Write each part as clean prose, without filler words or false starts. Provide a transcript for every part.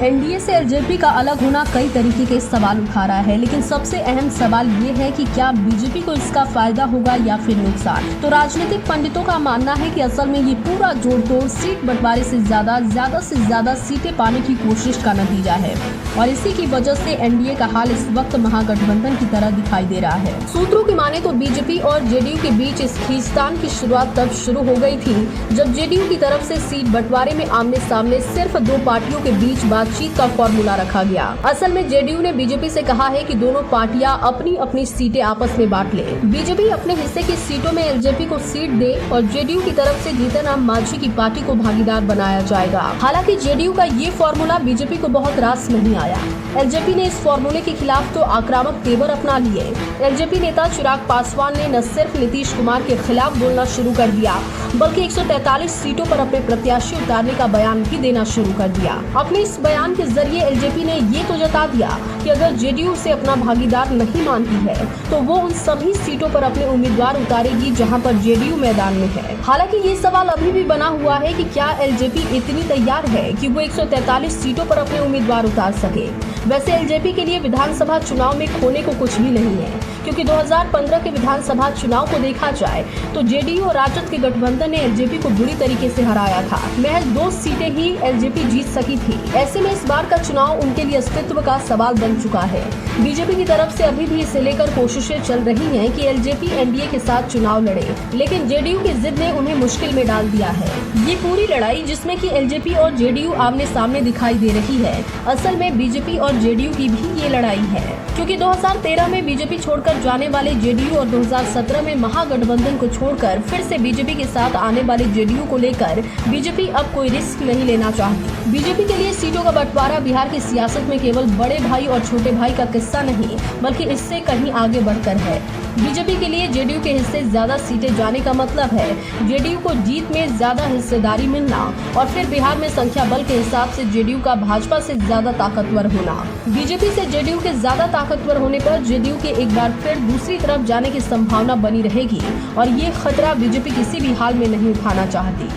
NDA से LJP का अलग होना कई तरीके के सवाल उठा रहा है, लेकिन सबसे अहम सवाल ये है कि क्या बीजेपी को इसका फायदा होगा या फिर नुकसान। तो राजनीतिक पंडितों का मानना है कि असल में ये पूरा जोड़-तोड़ सीट बंटवारे से ज्यादा सीटें पाने की कोशिश का नतीजा है और इसी की वजह से एनडीए का हाल इस वक्त महागठबंधन की तरह दिखाई दे रहा है। सूत्रों की माने तो बीजेपी और जेडीयू के बीच इस खींचतान की शुरुआत तब शुरू हो गई थी जब जेडीयू की तरफ से सीट बंटवारे में आमने सामने सिर्फ दो पार्टियों के बीच बातचीत का फॉर्मूला रखा गया। असल में जेडीयू ने बीजेपी से कहा है कि दोनों पार्टियां अपनी अपनी सीटें आपस में बांट ले। बीजेपी अपने हिस्से की सीटों में एलजेपी को सीट दे और जेडीयू की तरफ से जीतन राम मांझी की पार्टी को भागीदार बनाया जाएगा। हालांकि जेडीयू का ये फॉर्मूला बीजेपी को बहुत रास नहीं आया। एलजेपी ने इस फॉर्मूले के खिलाफ तो आक्रामक तेवर अपना लिए। एलजेपी नेता चिराग पासवान ने न सिर्फ नीतीश कुमार के खिलाफ बोलना शुरू कर दिया बल्कि 143 सीटों पर अपने प्रत्याशी उतारने का बयान भी देना शुरू कर दिया। अपने इस बयान के जरिए एलजेपी ने ये तो जता दिया कि अगर जेडीयू से अपना भागीदार नहीं मानती है तो वो उन सभी सीटों पर अपने उम्मीदवार उतारेगी जहां पर जेडीयू मैदान में है। हालांकि ये सवाल अभी भी बना हुआ है कि क्या एलजेपी इतनी तैयार है कि वो 143 सीटों पर अपने उम्मीदवार उतार सके। वैसे एलजेपी के लिए विधानसभा चुनाव में खोने को कुछ भी नहीं है, क्योंकि 2015 के विधानसभा चुनाव को देखा जाए तो जेडीयू और राजद के गठबंधन ने एलजेपी को बुरी तरीके से हराया था। महज 2 सीटें ही एलजेपी जीत सकी थी। ऐसे में इस बार का चुनाव उनके लिए अस्तित्व का सवाल बन चुका है। बीजेपी की तरफ से अभी भी इसे लेकर कोशिशें चल रही हैं कि एलजेपी एनडीए के साथ चुनाव लड़े, लेकिन जेडीयू की जिद ने उन्हें मुश्किल में डाल दिया है। ये पूरी लड़ाई जिसमें कि एलजेपी और जेडीयू आमने सामने दिखाई दे रही है, असल में बीजेपी और जेडीयू की भी ये लड़ाई है, क्योंकि 2013 में बीजेपी छोड़कर जाने वाले जेडीयू और 2017 में महागठबंधन को छोड़कर फिर से बीजेपी के साथ आने वाले जेडीयू को लेकर बीजेपी अब कोई रिस्क नहीं लेना चाहती। बीजेपी के लिए सीटों का बंटवारा बिहार की सियासत में केवल बड़े भाई और छोटे भाई का किस्सा नहीं बल्कि इससे कहीं आगे बढ़कर है। बीजेपी के लिए जेडीयू के हिस्से ज्यादा सीटें जाने का मतलब है जेडीयू को जीत में ज्यादा हिस्सेदारी मिलना और फिर बिहार में संख्या बल के हिसाब से जेडीयू का भाजपा से ज्यादा ताकतवर होना। बीजेपी से जेडीयू के ज्यादा ताकतवर होने पर जेडीयू के एक बार फिर दूसरी तरफ जाने की संभावना बनी रहेगी और ये खतरा बीजेपी किसी भी हाल में नहीं उठाना चाहती।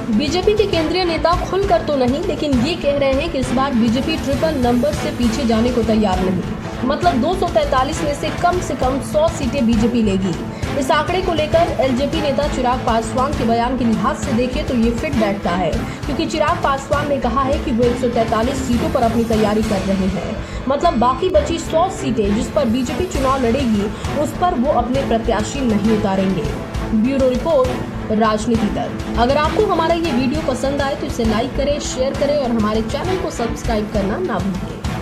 बीजेपी के केंद्रीय नेता खुलकर तो नहीं, लेकिन ये कह रहे हैं कि इस बार बीजेपी ट्रिपल नंबर से पीछे जाने को तैयार नहीं, मतलब 243 में से कम 100 सीटें बीजेपी लेगी। इस आंकड़े को लेकर एलजेपी नेता चिराग पासवान के बयान के लिहाज से देखें तो ये फिट बैठता है, क्योंकि चिराग पासवान ने कहा है कि वो 143 सीटों पर अपनी तैयारी कर रहे हैं, मतलब बाकी बची 100 सीटें जिस पर बीजेपी चुनाव लड़ेगी उस पर वो अपने प्रत्याशी नहीं उतारेंगे। ब्यूरो रिपोर्ट, राजनीति तक। अगर आपको हमारा ये वीडियो पसंद आए तो इसे लाइक करें, शेयर करें और हमारे चैनल को सब्सक्राइब करना ना भूलें।